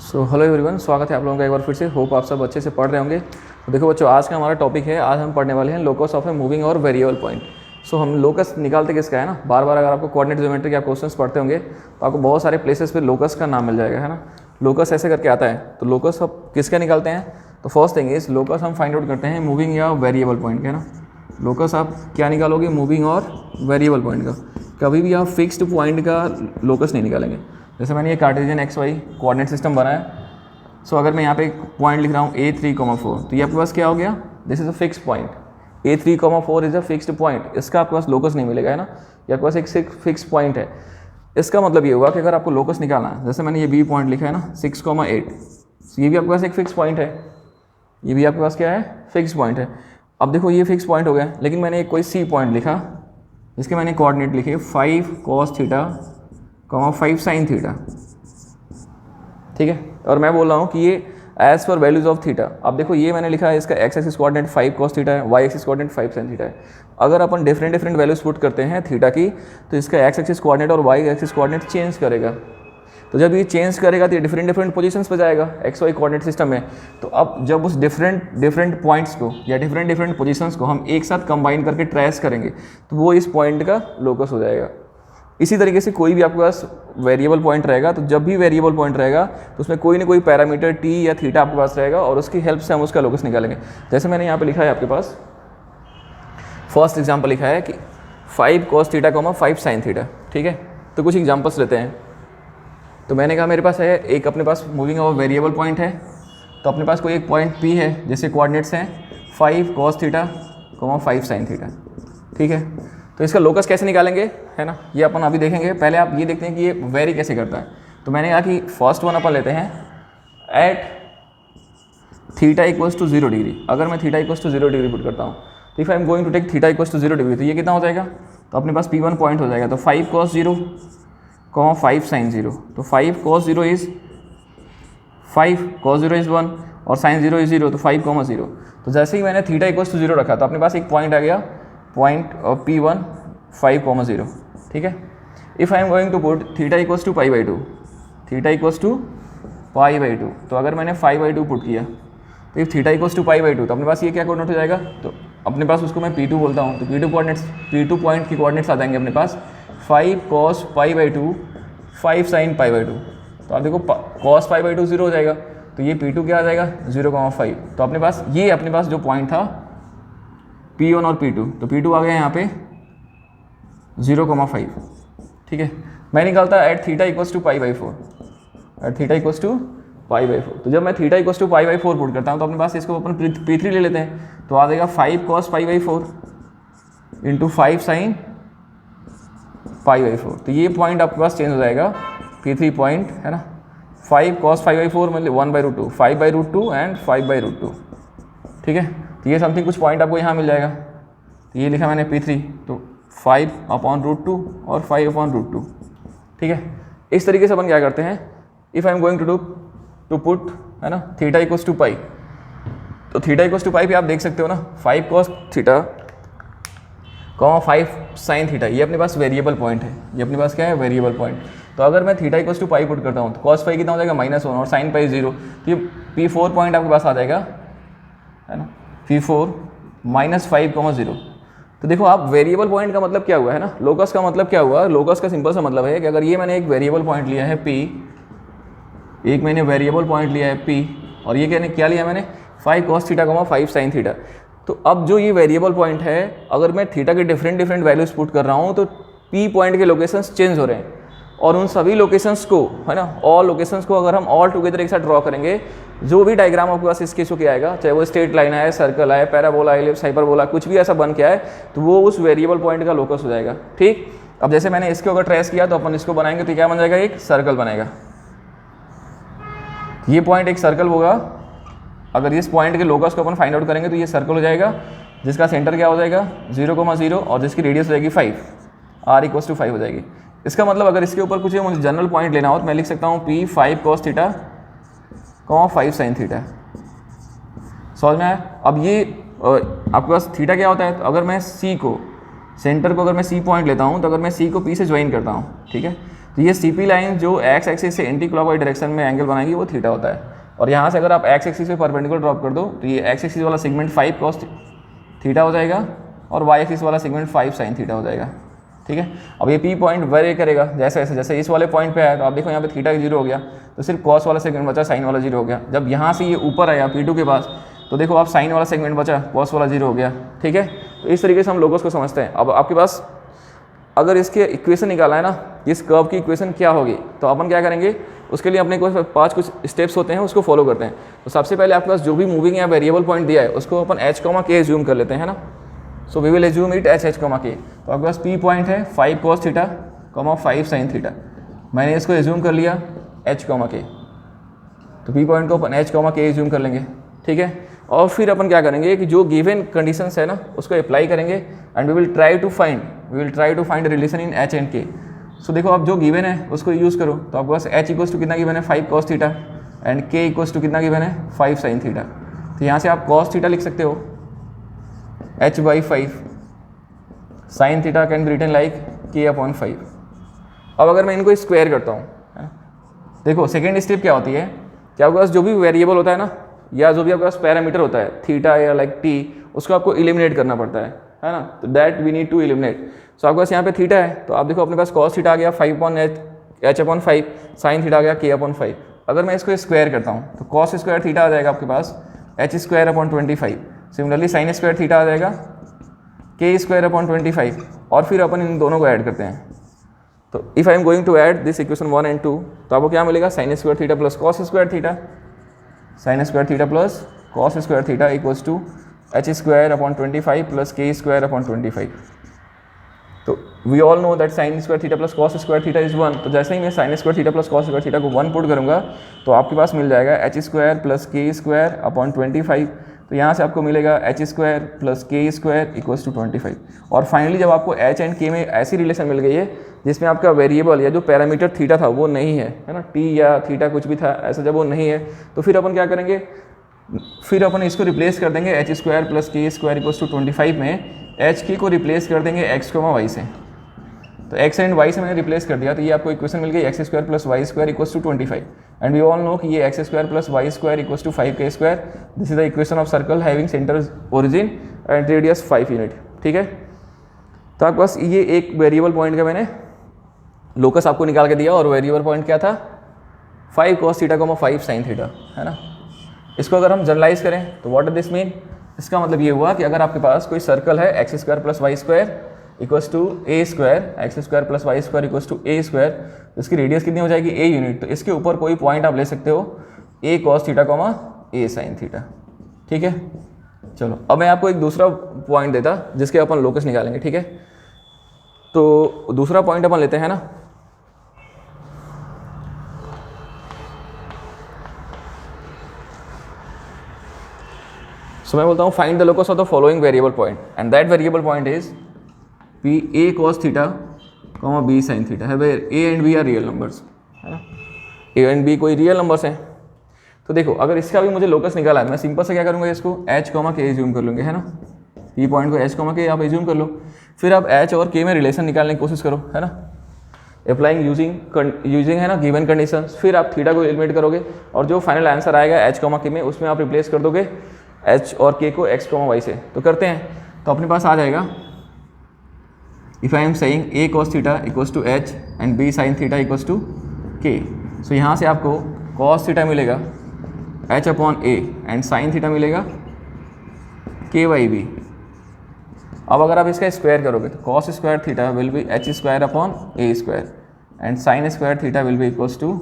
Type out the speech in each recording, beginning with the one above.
Hello everyone, स्वागत है आप लोगों का एक बार फिर से। होप आप सब अच्छे से पढ़ रहे होंगे। तो देखो बच्चों, आज का हमारा टॉपिक है, आज हम पढ़ने वाले हैं लोकस ऑफ ए मूविंग और वेरिएबल पॉइंट। हम लोकस निकालते किसका है ना, बार बार अगर आपको कोऑर्डिनेट ज्योमेट्री के आप क्वेश्चंस पढ़ते होंगे तो आपको बहुत सारे प्लेसेस पे लोकस का नाम मिल जाएगा, है ना। लोकस ऐसे करके आता है। तो लोकस अब किसका निकालते हैं, तो फर्स्ट थिंग इज लोकस हम फाइंड आउट करते हैं मूविंग या वेरिएबल पॉइंट का, है ना। लोकस आप क्या निकालोगे, मूविंग और वेरिएबल पॉइंट का। कभी भी आप फिक्स्ड पॉइंट का लोकस नहीं निकालेंगे। जैसे मैंने ये Cartesian x y coordinate system बनाया। अगर मैं यहाँ पे एक पॉइंट लिख रहा हूँ A3,4, तो ये आपके पास क्या हो गया, this is a fix point. A3,4 is a fixed point, इसका आपके पास लोकस नहीं मिलेगा, है ना। ये आपके पास एक फिक्स पॉइंट है। इसका मतलब ये हुआ कि अगर आपको लोकस निकालना है, जैसे मैंने ये B पॉइंट लिखा है ना 6,8, ये भी आपके पास एक फिक्स पॉइंट है। ये भी आपके पास क्या है, फिक्स पॉइंट है। अब देखो ये फिक्स पॉइंट हो गया, लेकिन मैंने एक कोई C पॉइंट लिखा जिसके मैंने कोऑर्डिनेट लिखे 5 cos थीटा, 5 sin थीटा, ठीक है। और मैं बोल रहा हूँ कि ये as per values of theta. अब देखो ये मैंने लिखा है, इसका x axis coordinate 5 cos theta है, y axis coordinate 5 sin theta है। अगर अपन डिफरेंट वैल्यूज पुट करते हैं थीटा की, तो इसका एक्स एक्सिस कोऑर्डिनेट और वाई एक्सिस कोऑर्डिनेट चेंज करेगा। तो जब ये चेंज करेगा तो ये डिफरेंट पोजीशंस पे जाएगा एक्स वाई कोऑर्डिनेट सिस्टम में। तो अब जब उस डिफरेंट पॉइंट्स को या डिफरेंट पोजीशंस को हम एक साथ कंबाइन करके ट्रेस करेंगे, तो वो इस पॉइंट का लोकस हो जाएगा। इसी तरीके से कोई भी आपके पास वेरिएबल पॉइंट रहेगा, तो जब भी वेरिएबल पॉइंट रहेगा तो उसमें कोई ना कोई पैरामीटर टी या थीटा आपके पास रहेगा, और उसकी हेल्प से हम उसका लोकस निकालेंगे। जैसे मैंने यहाँ पे लिखा है आपके पास फर्स्ट एग्जांपल लिखा है कि 5 cos थीटा, 5 sin थीटा, ठीक है। तो कुछ एग्जांपल्स लेते हैं। तो मैंने कहा मेरे पास है एक, अपने पास मूविंग और वेरिएबल पॉइंट है। तो अपने पास कोई एक पॉइंट P है जिससे कोऑर्डिनेट्स हैं 5 cos थीटा, 5 sin थीटा, ठीक है। तो इसका लोकस कैसे निकालेंगे, है ना, ये अपन अभी देखेंगे। पहले आप ये देखते हैं कि ये वेरी कैसे करता है। तो मैंने कहा कि फर्स्ट वन अपन लेते हैं at theta equals to 0 degree. अगर मैं theta equals to 0 degree put करता हूँ, तो if I am going to take theta equals to 0 degree, तो ये कितना हो जाएगा, तो अपने पास P1 पॉइंट हो जाएगा। तो 5 cos 0, 5 sin 0। तो 5 cos 0 इज 5, cos 0 इज 1 और sin 0 इज 0, तो 5, 0। तो जैसे ही मैंने थीटा इक्वल्स टू 0 रखा, तो अपने पास एक पॉइंट आ गया, पॉइंट P1 5, 0, ठीक है। If I am going to put theta equals to π/2, theta equals to π/2, तो अगर मैंने 5/2 पुट किया, तो इफ थीटा इक्वल्स टू π/2, तो अपने पास ये क्या कोऑर्डिनेट हो जाएगा, तो अपने पास उसको मैं P2 बोलता हूँ। तो P2 पॉइंट की कोऑर्डिनेट्स आ जाएंगे अपने पास 5 cos π/2, 5 sin π/2। तो आप देखो cos π/2 0 हो जाएगा, तो ये P2 क्या आ जाएगा 0,5। तो अपने पास जो पॉइंट था P1 और P2, तो P2 आ गया यहाँ पे 0,5, ठीक है। मैं निकालता at theta equals to π/4, at theta equals to π/4। तो जब मैं थीटा इक्वल्स टू π/4 पुट करता हूँ, तो अपने पास इसको अपन P3 ले लेते हैं। तो आ जाएगा 5 cos π/4 इंटू 5 sin π/4। तो ये पॉइंट आपके पास चेंज हो जाएगा, P3 पॉइंट, है ना। 5 cos π/4 मतलब 1/√2, 5/√2 एंड 5/√2, ठीक है। तो ये समथिंग कुछ पॉइंट आपको यहाँ मिल जाएगा। तो ये लिखा मैंने P3, तो 5/√2 और 5/√2, ठीक है। इस तरीके से अपन क्या करते हैं, if I am going to put, है ना, थीटा इक्वल्स टू पाई, तो थीटा इक्वल्स टू पाई पे आप देख सकते हो ना 5 cos थीटा, 5 sin थीटा, ये अपने पास वेरिएबल पॉइंट है। ये अपने पास क्या है, वेरिएबल पॉइंट। तो अगर मैं theta equals to pi put करता हूँ, तो cos पाई कितना हो जाएगा -1 और sin पाई 0। तो ये P4 पॉइंट आपके पास आ जाएगा, है ना, P4 -5,0। तो देखो आप, वेरिएबल पॉइंट का मतलब क्या हुआ, है ना। लोकस का मतलब क्या हुआ, लोकस का सिंपल सा मतलब है कि अगर ये मैंने एक वेरिएबल पॉइंट लिया है P, एक मैंने वेरिएबल पॉइंट लिया है P, और ये क्या लिया मैंने 5 cos थीटा, 5 sin थीटा। तो अब जो ये वेरिएबल पॉइंट है, अगर मैं थीटा के डिफरेंट वैल्यूज पुट कर रहा हूँ, तो P पॉइंट के लोकेशंस चेंज हो रहे हैं, और उन सभी लोकेशंस को, है ना, ऑल लोकेशंस को अगर हम ऑल टुगेदर एक साथ ड्रॉ करेंगे, जो भी डायग्राम आपके पास इसके शो किया आएगा, चाहे वो स्ट्रेट लाइन है, सर्कल है, पैराबोला, एलिप्स, हाइपरबोला, कुछ भी ऐसा बन के आए, तो वो उस वेरिएबल पॉइंट का लोकस हो जाएगा, ठीक। अब जैसे मैंने इसको अगर ट्रेस किया, तो अपन इसको बनाएंगे, तो क्या बन जाएगा, एक सर्कल बनेगा। ये पॉइंट एक सर्कल होगा। अगर इस पॉइंट के लोकस को अपन फाइंड आउट करेंगे, तो ये सर्कल हो जाएगा, जिसका सेंटर क्या हो जाएगा 0,0 और जिसकी रेडियस हो जाएगी 5, r इक्वल्स टू 5 हो जाएगी। इसका मतलब अगर इसके ऊपर कुछ मुझे जनरल पॉइंट लेना हो, तो मैं लिख सकता हूँ P 5 cos theta, 5 sin theta. समझ में आया। अब ये आपके पास थीटा क्या होता है, तो अगर मैं C को, सेंटर को अगर मैं C पॉइंट लेता हूँ, तो अगर मैं C को P से ज्वाइन करता हूँ, ठीक है, तो ये CP लाइन जो एक्स एक्सिस से एंटी क्लॉकवाइज डायरेक्शन में एंगल बनाएगी वो थीटा होता है। और यहाँ से अगर आप एक्स एक्सिस से परपेंडिकुलर ड्रॉप कर दो तो ये एक्स एक्सिस वाला सेगमेंट 5 cos थीटा हो जाएगा और वाई एक्सिस वाला सेगमेंट 5 sin थीटा हो जाएगा। ठीक है, अब ये P पॉइंट वेरी करेगा जैसे इस वाले पॉइंट पे आया तो आप देखो यहाँ पे थीटा 0 हो गया, तो सिर्फ कॉस वाला सेगमेंट बचा, साइन वाला 0 हो गया। जब यहाँ से ये ऊपर आया P2 के पास तो देखो आप साइन वाला सेगमेंट बचा, कॉस वाला 0 हो गया। ठीक है, तो इस तरीके से हम लोगोस को समझते हैं। अब आपके पास अगर इसके इक्वेशन निकाला है ना, इस कर्व की इक्वेशन क्या होगी, तो अपन क्या करेंगे, उसके लिए अपने को 5 कुछ स्टेप्स होते हैं, उसको फॉलो करते हैं। तो सबसे पहले आपके पास जो भी मूविंग या वेरिएबल पॉइंट दिया है उसको अपन h, k एज्यूम कर लेते हैं, है ना। So we will assume it h, k। तो आपके पास P पॉइंट है 5 cos थीटा, 5 sin थीटा। मैंने इसको एज्यूम कर लिया h, k। तो P पॉइंट को अपन h, k एज्यूम कर लेंगे। ठीक है, और फिर अपन क्या करेंगे कि जो गिवन कंडीशंस है ना उसको अप्लाई करेंगे and we will try to find relation in h and k। So देखो आप जो गिवन है उसको यूज़ करो। तो आपके पास h इक्वल्स टू कितना गिवन है 5 cos theta and k equals to कितना गिवन है 5 sin थीटा। तो यहाँ से आप cos थीटा लिख सकते हो h/5, sin theta can be written like k/5। अब अगर मैं इनको स्क्वायर करता हूँ, देखो सेकेंड स्टेप क्या होती है कि आपके पास जो भी वेरिएबल होता है ना या जो भी आपके पास पैरामीटर होता है थीटा या लाइक t, उसको आपको एलिमिनेट करना पड़ता है ना। तो that we need to eliminate. So आपके पास यहाँ पे थीटा है तो आप देखो अपने पास cos थीटा आ गया 5/h/5, sin थीटा आ गया k/5। अगर मैं इसको स्क्वायर करता हूँ तो cos स्क्वायर थीटा आ जाएगा आपके पास h²/25। Similarly sin square theta आ जाएगा k²/25। और फिर अपन इन दोनों को ऐड करते हैं। तो if I am going to add this equation 1 and 2 तो आपको क्या मिलेगा sin square theta plus cos square theta, sin square theta plus cos square theta equals to h²/25 plus k²/25। तो we all know that sin square theta plus cos square theta is 1। तो जैसे ही मैं sin square theta plus cos square theta को 1 put करूँगा तो आपके पास मिल जाएगा h² प्लस k²/25। तो यहाँ से आपको मिलेगा h² plus k² equals to 25। और फाइनली जब आपको h एंड k में ऐसी रिलेशन मिल गई है जिसमें आपका वेरिएबल या जो पैरामीटर थीटा था वो नहीं है ना, t या थीटा कुछ भी था ऐसा, जब वो नहीं है तो फिर अपन क्या करेंगे, फिर अपन इसको रिप्लेस कर देंगे h² plus k² equals to 25 में h को रिप्लेस कर देंगे x, y से। तो x एंड y से मैंने रिप्लेस कर दिया तो ये आपको इक्वेशन मिल गई x² plus y² equals to 25। And we all know कि ये x² plus y² equals to 5k²। This is the equation of circle having centre origin and radius 5 unit. ठीक है, तो आपके पास ये एक वेरिएबल पॉइंट का मैंने लोकस आपको निकाल के दिया और वेरिएबल पॉइंट क्या था 5 cos थीटा, 5 sin थीटा, है ना। इसको अगर हम जनरलाइज करें तो व्हाट डज दिस मीन, इसका मतलब ये हुआ कि अगर आपके पास कोई सर्कल है x² plus y² equals to a², x² plus y² equals to a², तो इसकी रेडियस कितनी हो जाएगी a यूनिट। तो इसके ऊपर कोई पॉइंट आप ले सकते हो a cos theta, a sin theta. ठीक है, चलो अब मैं आपको एक दूसरा पॉइंट देता जिसके अपन लोकस निकालेंगे। ठीक है, तो दूसरा पॉइंट अपन लेते हैं ना, सो मैं बोलता हूँ find the locus of the following variable point and that variable point is P a cos theta, b sin theta है, where a and b are real numbers, है ना। a एंड b कोई रियल नंबर्स हैं। तो देखो अगर इसका भी मुझे लोकस निकाला है, मैं सिंपल से क्या करूँगा, इसको h, k एज्यूम कर लूँगे, है ना। P पॉइंट को h, k आप एज्यूम कर लो, फिर आप h और k में रिलेशन निकालने की कोशिश करो, है ना, अप्लाइंग यूजिंग है ना गिवन कंडीशंस। फिर आप थीटा को एलिमिनेट करोगे और जो फाइनल आंसर आएगा h, k में उसमें आप रिप्लेस कर दोगे h और k को x, y से। तो करते हैं, तो अपने पास आ जाएगा if I am saying a cos theta equals to h and b sin theta equals to k। So यहाँ से आपको cos थीटा मिलेगा h/a एंड sin थीटा मिलेगा k/b। अब अगर आप इसका स्क्वायर करोगे तो cos square theta will be h²/a² and sin square theta will be equals to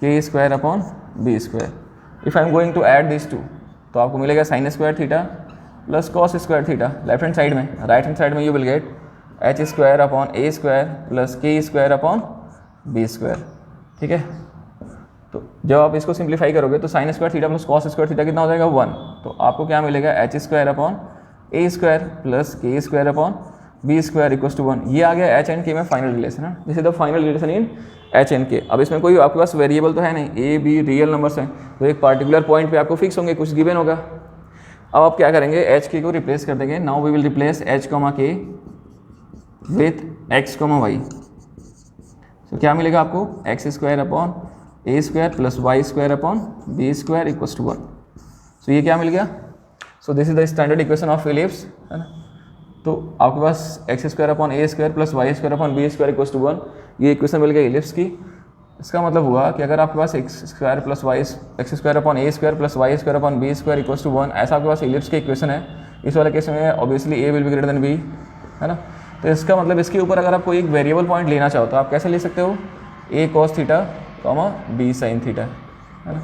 k²/b²। If I am going to add this two तो आपको मिलेगा sin square theta plus cos square theta left hand side में, right hand side में you will get h²/a² plus k²/b²। ठीक है, तो जब आप इसको सिंप्लीफाई करोगे तो sin square theta plus cos square theta कितना हो जाएगा 1। तो आपको क्या मिलेगा h²/a² plus k²/b² equals to 1। ये आ गया h एंड k में फाइनल रिलेशन है, this is the final relation in h and k। अब इसमें कोई आपके पास वेरिएबल तो है नहीं, a b रियल नंबर्स हैं, तो एक पार्टिकुलर पॉइंट पे आपको फिक्स होंगे, कुछ गिवन होगा। अब आप क्या करेंगे, h k को रिप्लेस कर देंगे। Now we will replace h, k with x, y। तो क्या मिलेगा आपको x square upon a square plus y square upon b square equals to 1। So ये क्या मिल गया? So this is the standard equation of ellipse, है ना। तो आपके पास x square upon a square plus y square upon b square equals to 1, ये इक्वेशन मिल गया इलिप्स की। इसका मतलब हुआ कि अगर आपके पास x square plus y x square upon a square plus y square upon b square equals to 1 ऐसा आपके पास इलिप्स की इक्वेशन है, इस वाले केस में obviously a will be greater than b, है ना। तो इसका मतलब इसके ऊपर अगर आपको एक वेरिएबल पॉइंट लेना चाहो तो आप कैसे ले सकते हो? A cos theta comma b sine theta, है ना,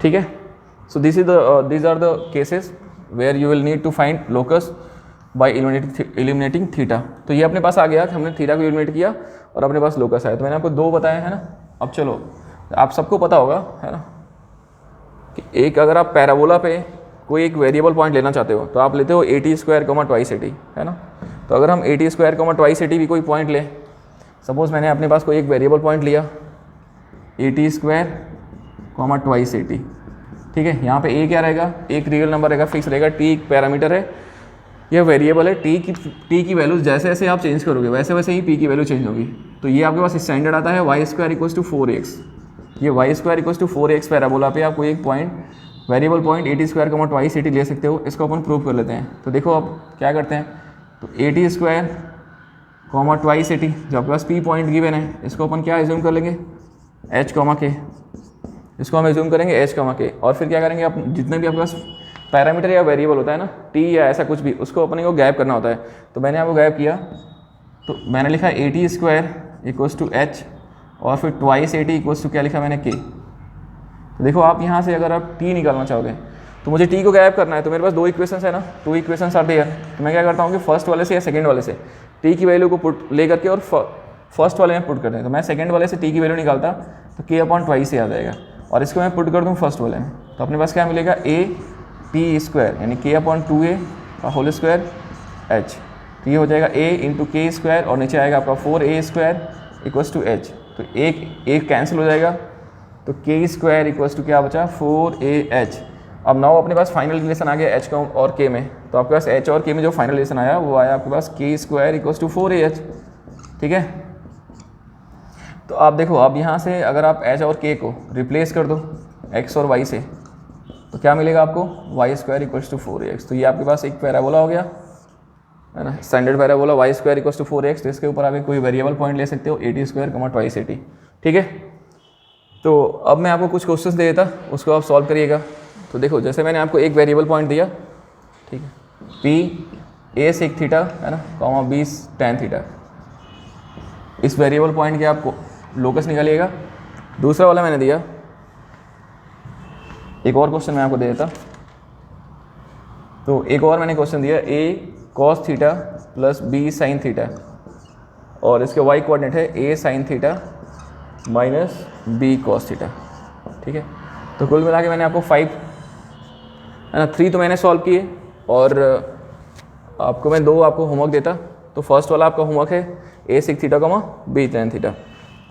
ठीक है। So these are the cases where you will need to find locus by eliminating theta. तो ये अपने पास आ गया कि हमने थीटा को एलिमिनेट किया और अपने पास लोकस आया। तो मैंने आपको दो बताए, है ना। अब चलो, आप सबको पता होगा, है ना, कि एक अगर आप पैराबोला पे कोई एक वेरिएबल पॉइंट लेना चाहते हो तो आप लेते हो ए t square comma twice a T, है ना। तो अगर हम ए t square comma twice a T भी कोई पॉइंट लें, सपोज मैंने अपने पास कोई एक वेरिएबल पॉइंट लिया ए t square comma twice a T, ठीक है। यहाँ पे ए क्या रहेगा? एक रियल नंबर रहेगा, फिक्स रहेगा। टी एक पैरामीटर है, यह वेरिएबल है। टी की वैल्यूज जैसे जैसे आप चेंज करोगे वैसे वैसे ही पी की वैल्यू चेंज होगी। तो ये आपके पास स्टैंडर्ड आता है Y square equals to 4x। ये y square equals to 4x parabola पे आप कोई एक point variable point a t square comma twice a t ले सकते हो। इसको अपन प्रूव कर लेते हैं। तो देखो आप क्या करते हैं, तो ए t square comma twice a T, जो आपके पास पी पॉइंट गिवन है, इसको अपन क्या एज्यूम कर लेंगे? एच कॉमा के। इसको हम एज्यूम करेंगे एच कॉमा के, और फिर क्या करेंगे, आप जितने भी आपके पास पैरामीटर या वेरिएबल होता है ना, टी या ऐसा कुछ भी, उसको अपने को गैप करना होता है। तो मैंने आपको गैप किया, तो मैंने लिखा a t square equals to h, और फिर twice a t equals to क्या लिखा मैंने? के। तो देखो आप यहाँ से अगर आप टी निकालना चाहोगे तो मुझे टी को गैप करना है। तो मेरे पास दो इक्वेशंस है ना, टू इक्वेशंस आर देयर। तो मैं क्या करता हूँ कि फर्स्ट वाले से या सेकंड वाले से टी की वैल्यू को पुट ले करके और फर्स्ट वाले में पुट करते हैं। तो मैं सेकंड वाले से टी की वैल्यू निकालता तो के अपॉन ट्वाइस से आ जाएगा, और इसको मैं पुट कर दूँ फर्स्ट वाले में। तो अपने पास क्या मिलेगा? ए टी स्क्वायर यानी के अपॉन 2a का होल स्क्वायर एच। तो ये हो जाएगा a इंटू के स्क्वायर, और नीचे आएगा आपका 4a square equals to H. तो एक कैंसिल हो जाएगा, तो के स्क्वायर इक्वल्स टू क्या बचा? 4a h। अब नाउ अपने पास फाइनल रिलेशन आ गया एच का और के में। तो आपके पास एच और के में जो फाइनल रिलेशन आया वो आया आपके पास के square equals to 4a h, ठीक है। तो आप देखो, अब यहाँ से अगर आप एच और के को रिप्लेस कर दो एक्स और वाई से, तो क्या मिलेगा आपको? Y square equals to 4x। तो ये आपके पास एक पैराबोला हो गया, है ना, standard parabola y square equals to 4x। तो इसके ऊपर आप कोई वेरिएबल पॉइंट ले सकते हो ए टी स्क्वायर कमा ट्वाइस ए टी, ठीक है। तो अब मैं आपको कुछ क्वेश्चंस दे देता, उसको आप सॉल्व करिएगा। तो देखो, जैसे मैंने आपको एक वेरिएबल पॉइंट दिया, ठीक है, पी ए सेक थीटा, है ना, कॉमा बी टैन थीटा। इस वेरिएबल पॉइंट के आपको लोकस निकालिएगा। दूसरा वाला मैंने दिया, एक और क्वेश्चन मैं आपको दे देता। तो एक और मैंने क्वेश्चन दिया, a cos theta plus b sine theta, और इसके वाई कोऑर्डिनेट है a sine theta minus b cos theta, ठीक है। तो कुल मिला के मैंने आपको 5, है ना, 3 तो मैंने सॉल्व किए, और आपको मैं 2 आपको होमवर्क देता। तो फर्स्ट वाला आपका होमवर्क है a sec theta comma b tan theta,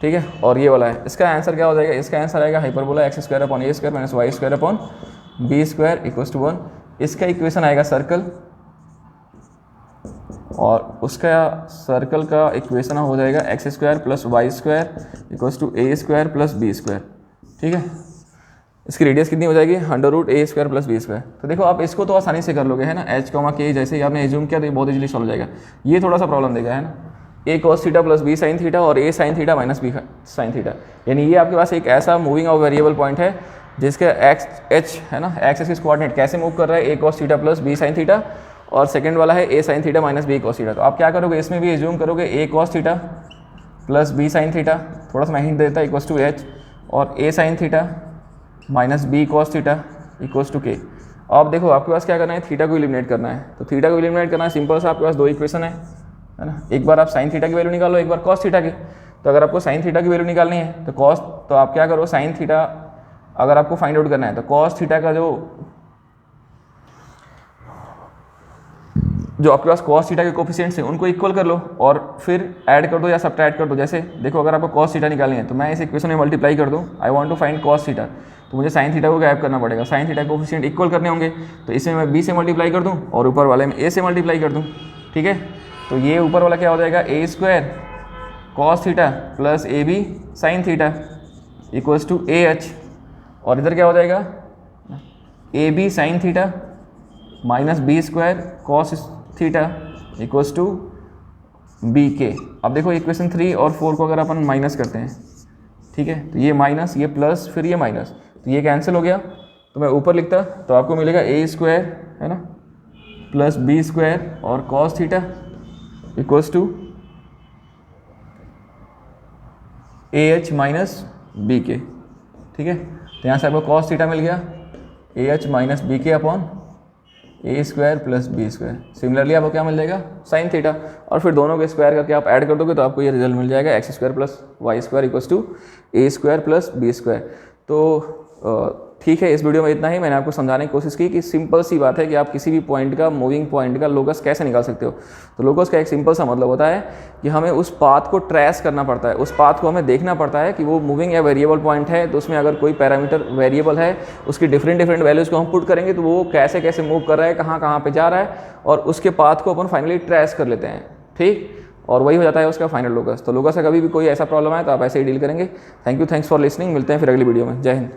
ठीक है। और ये वाला है, इसका आंसर क्या हो जाएगा? इसका आंसर आएगा hyperbola x square upon a square minus y square upon b square equals to 1। इसका इक्वेशन आएगा सर्कल, और उसका सर्कल का इक्वेशन हो जाएगा x square plus y square equals to a square plus b square, ठीक है। इसकी रेडियस कितनी हो जाएगी? Under root a square plus b square. तो देखो आप इसको तो आसानी से कर लोगे, है ना, एच कॉमा के जैसे ही आपने एज्यूम किया तो ये बहुत इजीली सॉल्व हो जाएगा। ये थोड़ा सा प्रॉब्लम देगा, है ना, a cos theta plus b sine theta और a sine theta minus b sine theta, यानी ये आपके पास एक ऐसा मूविंग ऑफ वेरिएबल पॉइंट है जिसका एक्स एच, है ना, एक्स एक्सिस कोऑर्डिनेट कैसे मूव कर रहा है? A cos theta plus b sine theta, और सेकंड वाला है a sine theta minus b cos theta. तो आप क्या करोगे, इसमें भी एज्यूम करोगे a cos theta plus b sine theta, थोड़ा सा मैं हिंट देता, इक्वल्स टू एच, और a sine theta minus b cos theta equals to k. अब देखो आपके पास क्या करना है? थीटा को एलिमिनेट करना है। तो थीटा को एलिमिनेट करना है सिंपल सा, आपके पास 2 इक्वेशन है ना, एक बार आप साइन थीटा की वैल्यू निकालो, एक बार कॉस थीटा की। तो अगर आपको साइन थीटा की वैल्यू निकालनी है तो कॉस, तो आप क्या करो, साइन थीटा अगर आपको फाइंड आउट करना है तो कॉस थीटा का जो आपके पास कॉस थीटा के कोफिशिएंट्स हैं उनको इक्वल कर लो, और फिर ऐड कर दो या सब्ट्रैक्ट कर दो। जैसे देखो, अगर आपको कॉस थीटा निकालनी है तो मैं इस इक्वेशन में मल्टीप्लाई कर दूँ, I want to find cos theta, तो मुझे साइन थीटा को गैप करना पड़ेगा। साइन थीटा के कोफिशिएंट इक्वल करने होंगे, तो इसमें मैं बी से मल्टीप्लाई कर दूँ और ऊपर वाले में ए से मल्टीप्लाई कर दूँ, ठीक है। तो ये ऊपर वाला क्या हो जाएगा? A square cos theta plus a b sine theta equals to a h, और इधर क्या हो जाएगा a b sine theta minus b square cos theta equals to b k. अब देखो इक्वेशन 3 और 4 को अगर अपन माइनस करते हैं, ठीक है, तो ये माइनस, ये प्लस, फिर ये माइनस, तो ये कैंसिल हो गया, तो मैं ऊपर लिखता तो आपको मिलेगा ए स्क्वायर, है ना, प्लस बी स्क्वायर और cos theta equals to a h minus b k. ठीक है, तो यहाँ से आपको कॉस थीटा मिल गया a h minus b k upon a square plus b square. Similarly आपको क्या मिल जाएगा साइन थीटा, और फिर दोनों के स्क्वायर करके आप ऐड कर दोगे तो आपको ये रिजल्ट मिल जाएगा x square plus y square equals to a square plus b square. तो ठीक है, इस वीडियो में इतना ही। मैंने आपको समझाने की कोशिश की कि सिंपल सी बात है कि आप किसी भी पॉइंट का, मूविंग पॉइंट का लोकस कैसे निकाल सकते हो। तो लोकस का एक सिंपल सा मतलब होता है कि हमें उस पाथ को ट्रेस करना पड़ता है, उस पाथ को हमें देखना पड़ता है कि वो मूविंग या वेरिएबल पॉइंट है, तो उसमें अगर कोई पैरामीटर वेरिएबल है उसकी डिफरेंट वैल्यूज़ को हम पुट करेंगे तो वो कैसे कैसे मूव कर रहा है, कहाँ कहाँ पे जा रहा है, और उसके पाथ को अपन फाइनली ट्रेस कर लेते हैं। ठीक, और वही हो जाता है उसका फाइनल लोकस। तो लोकस से कभी भी कोई ऐसा प्रॉब्लम आए तो आप ऐसे ही डील करेंगे। Thank you, thanks for listening. मिलते हैं फिर अगली वीडियो में। जय हिंद।